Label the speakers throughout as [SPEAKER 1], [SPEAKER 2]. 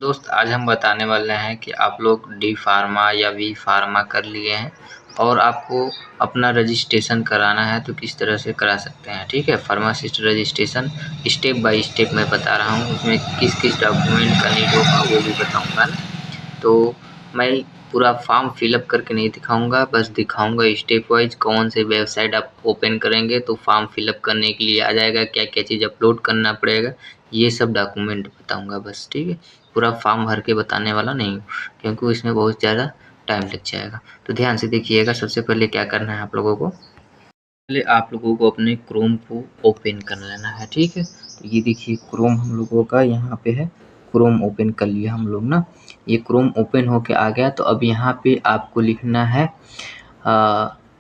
[SPEAKER 1] दोस्त आज हम बताने वाले हैं कि आप लोग डी फार्मा या वी फार्मा कर लिए हैं और आपको अपना रजिस्ट्रेशन कराना है तो किस तरह से करा सकते हैं। ठीक है, pharmacist registration step by step मैं बता रहा हूँ, उसमें किस किस डॉक्यूमेंट का नीड होगा वो भी बताऊँगा ना। तो मैं पूरा फॉर्म फिलअप करके नहीं दिखाऊंगा, बस दिखाऊंगा स्टेप वाइज कौन से वेबसाइट आप ओपन करेंगे तो फॉर्म फिलअप करने के लिए आ जाएगा, क्या क्या चीज़ अपलोड करना पड़ेगा, ये सब डॉक्यूमेंट बताऊंगा बस। ठीक है, पूरा फॉर्म भर के बताने वाला नहीं हूँ क्योंकि इसमें बहुत ज़्यादा टाइम लग जाएगा। तो ध्यान से देखिएगा। सबसे पहले क्या करना है आप लोगों को, पहले आप लोगों को अपने क्रोम को ओपन कर लेना है। ठीक है, तो ये देखिए क्रोम हम लोगों का यहाँ पे है, क्रोम ओपन कर लिया हम लोग ना। ये क्रोम ओपन होके आ गया तो अब यहाँ पे आपको लिखना है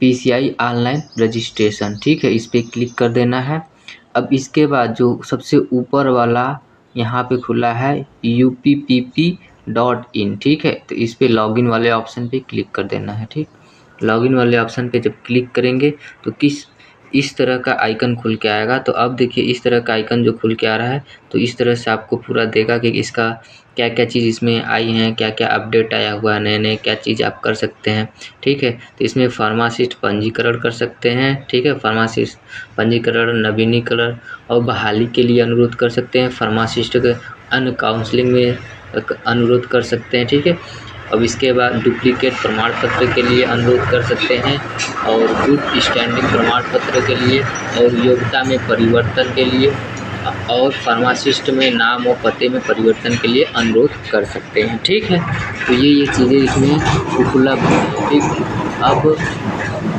[SPEAKER 1] PCI ऑनलाइन रजिस्ट्रेशन। ठीक है, इस पर क्लिक कर देना है। अब इसके बाद जो सबसे ऊपर वाला यहाँ पे खुला है UPPP.in। ठीक है, तो इस पे लॉगिन वाले ऑप्शन पे क्लिक कर देना है। ठीक, लॉगिन वाले ऑप्शन पे जब क्लिक करेंगे तो इस तरह का आइकन खुल के आएगा। तो अब देखिए इस तरह का आइकन जो खुल के आ रहा है तो इस तरह से आपको पूरा देगा कि इसका क्या क्या चीज़ इसमें आई हैं, क्या क्या अपडेट आया हुआ है, नए नए क्या चीज़ आप कर सकते हैं। ठीक है, तो इसमें फार्मासिस्ट पंजीकरण कर सकते हैं। ठीक है, फार्मासिस्ट पंजीकरण, नवीनीकरण और बहाली के लिए अनुरोध कर सकते हैं। फार्मासिस्ट के अन्य काउंसलिंग में अनुरोध कर सकते हैं। ठीक है, अब इसके बाद डुप्लीकेट प्रमाण पत्र के लिए अनुरोध कर सकते हैं और गुड स्टैंडिंग प्रमाण पत्र के लिए और योग्यता में परिवर्तन के लिए और फार्मासिस्ट में नाम और पते में परिवर्तन के लिए अनुरोध कर सकते हैं। ठीक है, तो ये चीज़ें इसमें उपलब्ध हैं। ठीक,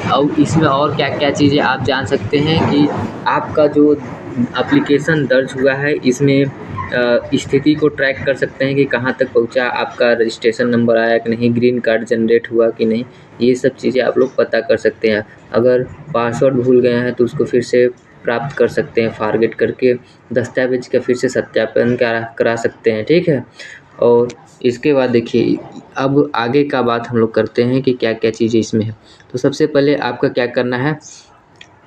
[SPEAKER 1] अब इसमें और क्या क्या चीज़ें आप जान सकते हैं कि आपका जो एप्लीकेशन दर्ज हुआ है इसमें स्थिति को ट्रैक कर सकते हैं कि कहाँ तक पहुँचा, आपका रजिस्ट्रेशन नंबर आया कि नहीं, ग्रीन कार्ड जनरेट हुआ कि नहीं, ये सब चीज़ें आप लोग पता कर सकते हैं। अगर पासवर्ड भूल गए हैं तो उसको फिर से प्राप्त कर सकते हैं, फॉरगेट करके दस्तावेज का फिर से सत्यापन करा सकते हैं। ठीक है, और इसके बाद देखिए अब आगे का बात हम लोग करते हैं कि क्या क्या चीज़ें इसमें है। तो सबसे पहले आपका क्या करना है,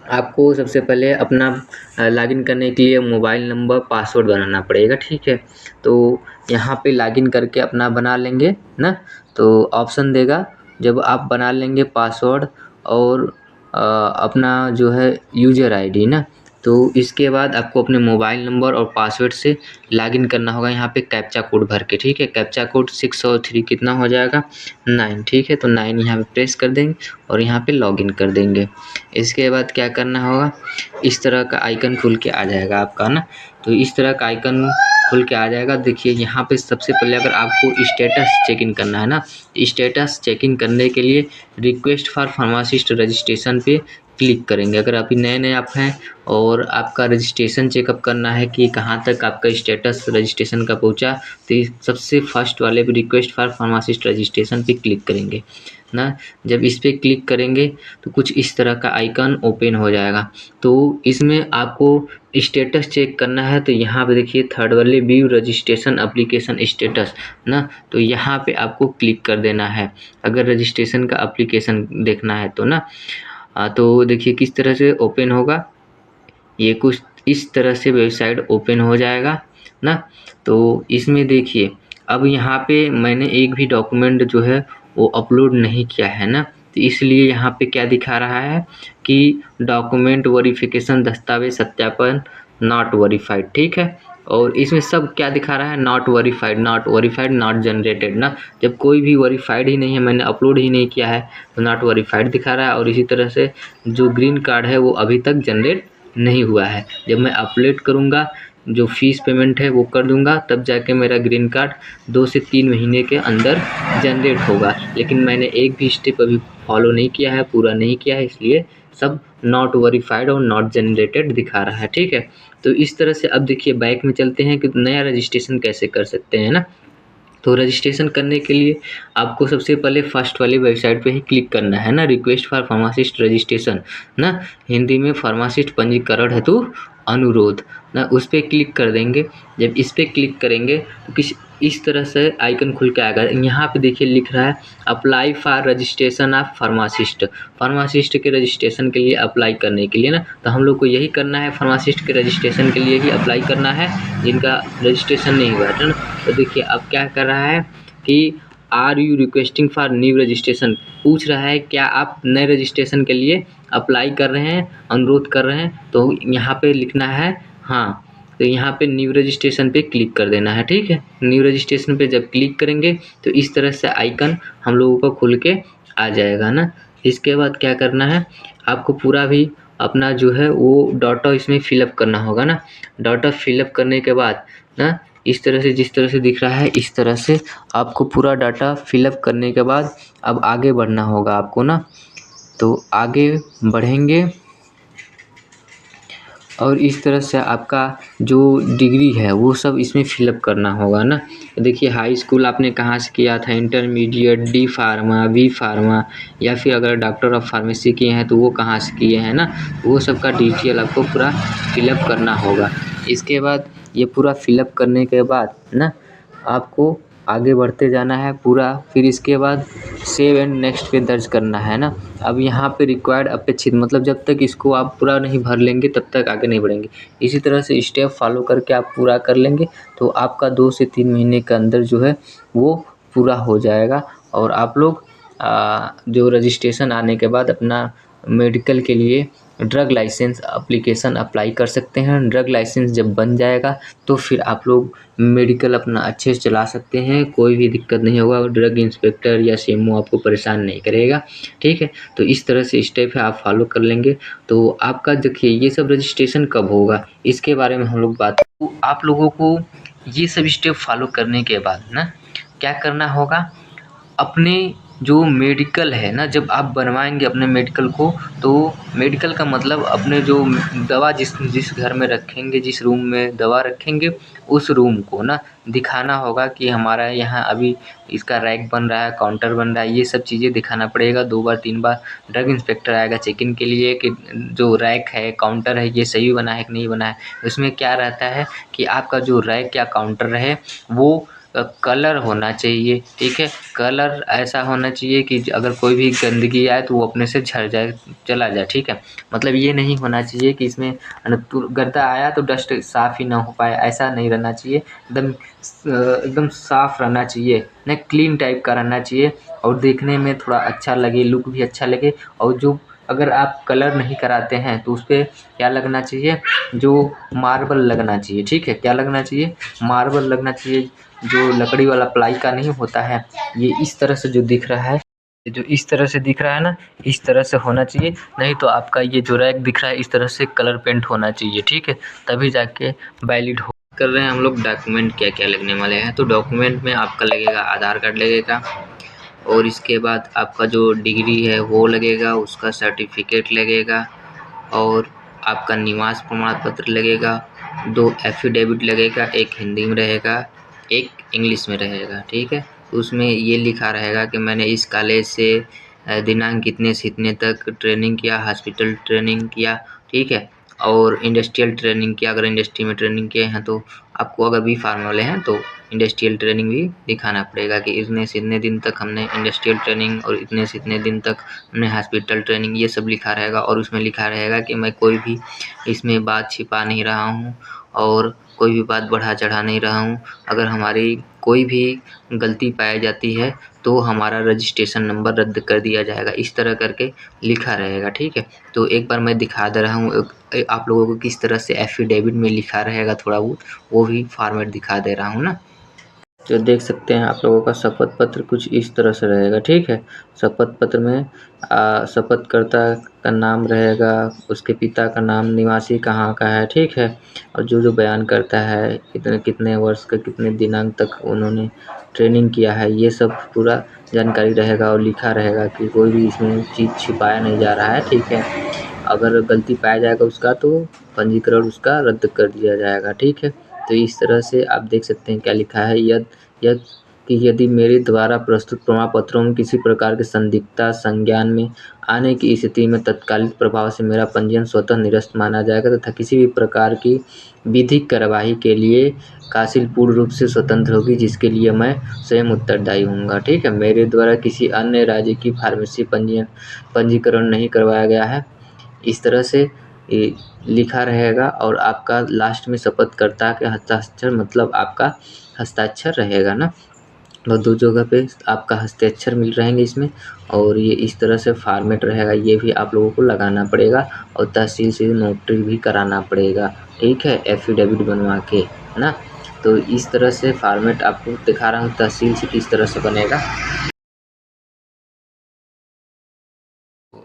[SPEAKER 1] आपको सबसे पहले अपना लॉगिन करने के लिए मोबाइल नंबर पासवर्ड बनाना पड़ेगा। ठीक है, तो यहाँ पे लॉगिन करके अपना बना लेंगे ना, तो ऑप्शन देगा जब आप बना लेंगे पासवर्ड और अपना जो है यूज़र आईडी ना, तो इसके बाद आपको अपने मोबाइल नंबर और पासवर्ड से लॉगिन करना होगा यहाँ पे कैप्चा कोड भर के। ठीक है, कैप्चा कोड 603 कितना हो जाएगा 9। ठीक है, तो 9 यहाँ पे प्रेस कर देंगे और यहाँ पे लॉगिन कर देंगे। इसके बाद क्या करना होगा, इस तरह का आइकन खुल के आ जाएगा आपका ना, तो इस तरह का आइकन खुल के आ जाएगा। देखिए यहाँ पे सबसे पहले अगर आपको स्टेटस चेक इन करना है ना, स्टेटस चेक इन करने के लिए रिक्वेस्ट फॉर फार्मासिस्ट रजिस्ट्रेशन पे क्लिक करेंगे। अगर अभी नए नए आप हैं और आपका रजिस्ट्रेशन चेकअप करना है कि कहाँ तक आपका स्टेटस रजिस्ट्रेशन का पहुँचा, तो सबसे फर्स्ट वाले पे रिक्वेस्ट फॉर फार्मासिस्ट रजिस्ट्रेशन पे क्लिक करेंगे ना। जब इस पर क्लिक करेंगे तो कुछ इस तरह का आइकन ओपन हो जाएगा। तो इसमें आपको स्टेटस चेक करना है, तो यहाँ पे देखिए थर्ड वाले व्यू रजिस्ट्रेशन एप्लीकेशन स्टेटस ना, तो यहाँ पे आपको क्लिक कर देना है अगर रजिस्ट्रेशन का एप्लीकेशन देखना है तो ना। तो देखिए किस तरह से ओपन होगा, ये कुछ इस तरह से वेबसाइट ओपन हो जाएगा ना। तो इसमें देखिए अब यहाँ पे मैंने एक भी डॉक्यूमेंट जो है वो अपलोड नहीं किया है ना, तो इसलिए यहाँ पे क्या दिखा रहा है कि डॉक्यूमेंट वेरिफिकेशन दस्तावेज सत्यापन नॉट वेरीफाइड। ठीक है, और इसमें सब क्या दिखा रहा है, नॉट वेरीफाइड, नॉट जनरेटेड ना। जब कोई भी वेरीफाइड ही नहीं है, मैंने अपलोड ही नहीं किया है, तो नॉट वेरीफाइड दिखा रहा है। और इसी तरह से जो ग्रीन कार्ड है वो अभी तक जनरेट नहीं हुआ है। जब मैं अपलोड करूँगा, जो फीस पेमेंट है वो कर दूंगा, तब जाके मेरा ग्रीन कार्ड 2 से 3 महीने के अंदर जनरेट होगा। लेकिन मैंने एक भी स्टेप अभी फॉलो नहीं किया है, पूरा नहीं किया है, इसलिए सब नॉट वेरीफाइड और नॉट जनरेटेड दिखा रहा है। ठीक है, तो इस तरह से अब देखिए बैक में चलते हैं कि नया रजिस्ट्रेशन कैसे कर सकते हैं ना। तो रजिस्ट्रेशन करने के लिए आपको सबसे पहले फर्स्ट वाली वेबसाइट पे ही क्लिक करना है ना, रिक्वेस्ट फॉर फार्मासिस्ट रजिस्ट्रेशन ना, हिंदी में फार्मासिस्ट पंजीकरण हेतु अनुरोध ना, उस पर क्लिक कर देंगे। जब इस पर क्लिक करेंगे तो इस तरह से आइकन खुल के आएगा। यहाँ पे देखिए लिख रहा है apply for registration of pharmacist, pharmacist के रजिस्ट्रेशन के लिए अप्लाई करने के लिए ना, तो हम लोग को यही करना है, फार्मासिस्ट के रजिस्ट्रेशन के लिए ही अप्लाई करना है जिनका रजिस्ट्रेशन नहीं हुआ है ना। तो देखिए अब क्या कर रहा है कि are you requesting for new registration, पूछ रहा है क्या आप नए रजिस्ट्रेशन के लिए अप्लाई कर रहे हैं, अनुरोध कर रहे हैं। तो यहाँ पे लिखना है हाँ, तो यहाँ पे न्यू रजिस्ट्रेशन पे क्लिक कर देना है। ठीक है, न्यू रजिस्ट्रेशन पे जब क्लिक करेंगे तो इस तरह से आइकन हम लोगों को खुल के आ जाएगा ना। इसके बाद क्या करना है, आपको पूरा भी अपना जो है वो डाटा इसमें फिलअप करना होगा ना। डाटा फिलअप करने के बाद ना इस तरह से, जिस तरह से दिख रहा है इस तरह से आपको पूरा डाटा फिलअप करने के बाद अब आगे बढ़ना होगा आपको ना। तो आगे बढ़ेंगे और इस तरह से आपका जो डिग्री है वो सब इसमें फिलअप करना होगा ना। देखिए हाई स्कूल आपने कहाँ से किया था, intermediate, D pharma, B pharma, या फिर अगर डॉक्टर ऑफ फार्मेसी किए हैं तो वो कहाँ से किए हैं ना, वो सब का डिटेल आपको पूरा फिलअप करना होगा। इसके बाद ये पूरा फिलअप करने के बाद ना आपको आगे बढ़ते जाना है पूरा। फिर इसके बाद सेव एंड नेक्स्ट पे दर्ज करना है ना। अब यहाँ पे रिक्वायर्ड अपेक्षित, मतलब जब तक इसको आप पूरा नहीं भर लेंगे तब तक आगे नहीं बढ़ेंगे। इसी तरह से स्टेप फॉलो करके आप पूरा कर लेंगे तो आपका 2 से 3 महीने के अंदर जो है वो पूरा हो जाएगा। और आप लोग जो रजिस्ट्रेशन आने के बाद अपना मेडिकल के लिए ड्रग लाइसेंस एप्लीकेशन अप्लाई कर सकते हैं। ड्रग लाइसेंस जब बन जाएगा तो फिर आप लोग मेडिकल अपना अच्छे से चला सकते हैं, कोई भी दिक्कत नहीं होगा। ड्रग इंस्पेक्टर या सीएमओ आपको परेशान नहीं करेगा। ठीक है, तो इस तरह से स्टेप है, आप फॉलो कर लेंगे तो आपका देखिए ये सब रजिस्ट्रेशन कब होगा इसके बारे में हम लोग बात। तो आप लोगों को ये सब स्टेप फॉलो करने के बाद ना क्या करना होगा, अपने जो मेडिकल है ना, जब आप बनवाएंगे अपने मेडिकल को, तो मेडिकल का मतलब अपने जो दवा जिस घर में रखेंगे, जिस रूम में दवा रखेंगे उस रूम को ना दिखाना होगा कि हमारा यहाँ अभी इसका रैक बन रहा है, काउंटर बन रहा है। ये सब चीज़ें दिखाना पड़ेगा 2 बार 3 बार। ड्रग इंस्पेक्टर आएगा चेक इन के लिए कि जो रैक है, काउंटर है, ये सही बना है कि नहीं बना है। उसमें क्या रहता है कि आपका जो रैक या काउंटर है वो कलर होना चाहिए। ठीक है, कलर ऐसा होना चाहिए कि अगर कोई भी गंदगी आए तो वो अपने से झड़ जाए, चला जाए। ठीक है, मतलब ये नहीं होना चाहिए कि इसमें गंदा आया तो डस्ट साफ़ ही ना हो पाए, ऐसा नहीं रहना चाहिए। एकदम साफ़ रहना चाहिए ना, क्लीन टाइप का रहना चाहिए और देखने में थोड़ा अच्छा लगे, लुक भी अच्छा लगे। और जो अगर आप कलर नहीं कराते हैं तो उस पर क्या लगना चाहिए, जो मार्बल लगना चाहिए। ठीक है, क्या लगना चाहिए, मार्बल लगना चाहिए, जो लकड़ी वाला प्लाई का नहीं होता है। ये इस तरह से जो दिख रहा है, जो इस तरह से दिख रहा है ना, इस तरह से होना चाहिए। नहीं तो आपका ये जो रैक दिख रहा है इस तरह से कलर पेंट होना चाहिए। ठीक है, तभी जाके वैलिड हो। कर रहे हैं हम लोग डॉक्यूमेंट क्या क्या लगने वाले हैं। तो डॉक्यूमेंट में आपका लगेगा आधार कार्ड लगेगा, और इसके बाद आपका जो डिग्री है वो लगेगा, उसका सर्टिफिकेट लगेगा, और आपका निवास प्रमाण पत्र लगेगा, 2 एफिडेविट लगेगा, एक हिंदी में रहेगा, एक इंग्लिश में रहेगा। ठीक है, उसमें ये लिखा रहेगा कि मैंने इस कॉलेज से दिनांक कितने से इतने तक ट्रेनिंग किया, हॉस्पिटल ट्रेनिंग किया। ठीक है, और इंडस्ट्रियल ट्रेनिंग किया, अगर इंडस्ट्री में ट्रेनिंग किए हैं तो आपको, अगर बी फार्म वाले हैं तो इंडस्ट्रियल ट्रेनिंग भी दिखाना पड़ेगा कि इतने से इतने दिन तक हमने इंडस्ट्रियल ट्रेनिंग और इतने से इतने दिन तक हमने हॉस्पिटल ट्रेनिंग, ये सब लिखा रहेगा। और उसमें लिखा रहेगा कि मैं कोई भी इसमें बात छिपा नहीं रहा हूँ और कोई भी बात बढ़ा चढ़ा नहीं रहा हूँ। अगर हमारी कोई भी गलती पाई जाती है तो हमारा रजिस्ट्रेशन नंबर रद्द कर दिया जाएगा, इस तरह करके लिखा रहेगा। ठीक है, तो एक बार मैं दिखा दे रहा हूँ आप लोगों को किस तरह से एफिडेविट में लिखा रहेगा, थोड़ा बहुत वो भी फॉर्मेट दिखा दे रहा हूँ ना। जो देख सकते हैं आप लोगों का शपथ पत्र कुछ इस तरह से रहेगा। ठीक है, शपथ पत्र में शपथकर्ता का नाम रहेगा, उसके पिता का नाम, निवासी कहाँ का है। ठीक है, और जो जो बयान करता है कितने कितने वर्ष का, कितने दिनांक तक उन्होंने ट्रेनिंग किया है, ये सब पूरा जानकारी रहेगा और लिखा रहेगा कि कोई भी इसमें चीज़ छिपाया नहीं जा रहा है। ठीक है, अगर गलती पाया जाएगा उसका तो पंजीकरण उसका रद्द कर दिया जाएगा। ठीक है, तो इस तरह से आप देख सकते हैं क्या लिखा है, यद कि यदि मेरे द्वारा प्रस्तुत प्रमाण पत्रों में किसी प्रकार की संदिग्धता संज्ञान में आने की स्थिति में तत्कालिक प्रभाव से मेरा पंजीयन स्वतः निरस्त माना जाएगा तथा किसी भी प्रकार की विधिक कार्यवाही के लिए कासिल पूर्ण रूप से स्वतंत्र होगी, जिसके लिए मैं स्वयं उत्तरदायी हूँगा। ठीक है, मेरे द्वारा किसी अन्य राज्य की फार्मेसी पंजीकरण नहीं करवाया गया है, इस तरह से लिखा रहेगा। और आपका लास्ट में शपथकर्ता के हस्ताक्षर, मतलब आपका हस्ताक्षर रहेगा ना, और 2 जगह पे आपका हस्ताक्षर मिल रहेंगे इसमें, और ये इस तरह से फॉर्मेट रहेगा, ये भी आप लोगों को लगाना पड़ेगा और तहसील से नोटरी भी कराना पड़ेगा, ठीक है, एफिडेविट बनवा के, है ना। तो इस तरह से फॉर्मेट आपको दिखा रहा हूँ तहसील से किस तरह से बनेगा।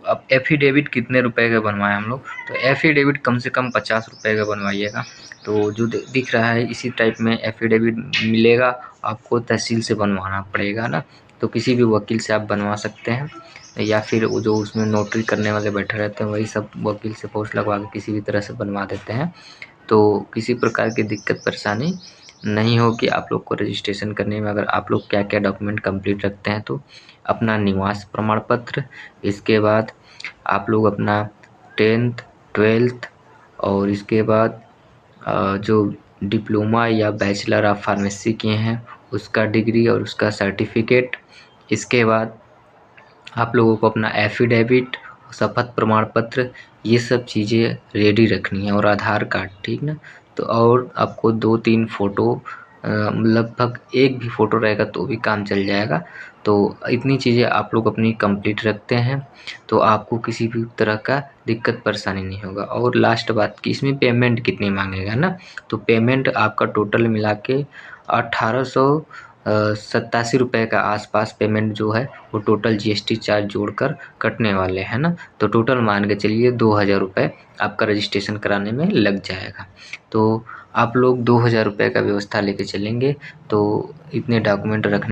[SPEAKER 1] अब एफिडेविट कितने रुपए का बनवाए हम लोग, तो एफिडेविट कम से कम 50 रुपये का बनवाइएगा। तो जो दिख रहा है इसी टाइप में एफिडेविट मिलेगा, आपको तहसील से बनवाना पड़ेगा ना। तो किसी भी वकील से आप बनवा सकते हैं, या फिर वो जो उसमें नोटरी करने वाले बैठे रहते हैं वही सब वकील से पोस्ट लगवा के किसी भी तरह से बनवा देते हैं। तो किसी प्रकार की दिक्कत परेशानी नहीं होगी आप लोग को रजिस्ट्रेशन करने में। अगर आप लोग क्या क्या डॉक्यूमेंट कंप्लीट रखते हैं, तो अपना निवास प्रमाण पत्र, इसके बाद आप लोग अपना 10th 12th, और इसके बाद जो डिप्लोमा या बैचलर ऑफ फार्मेसी किए हैं उसका डिग्री और उसका सर्टिफिकेट, इसके बाद आप लोगों को अपना एफिडेविट, शपथ प्रमाण पत्र, ये सब चीज़ें रेडी रखनी है, और आधार कार्ड, ठीक ना। तो और आपको 2-3 फ़ोटो, लगभग एक भी फ़ोटो रहेगा तो भी काम चल जाएगा। तो इतनी चीज़ें आप लोग अपनी कंप्लीट रखते हैं तो आपको किसी भी तरह का दिक्कत परेशानी नहीं होगा। और लास्ट बात कि इसमें पेमेंट कितनी मांगेगा ना, तो पेमेंट आपका टोटल मिला के 1887 रुपये का आसपास पेमेंट जो है वो टोटल जीएसटी चार्ज जोड़कर कटने वाले हैं ना। तो टोटल मान के चलिए 2000 रुपये आपका रजिस्ट्रेशन कराने में लग जाएगा। तो आप लोग 2000 रुपये का व्यवस्था लेके चलेंगे तो इतने डॉक्यूमेंट रखने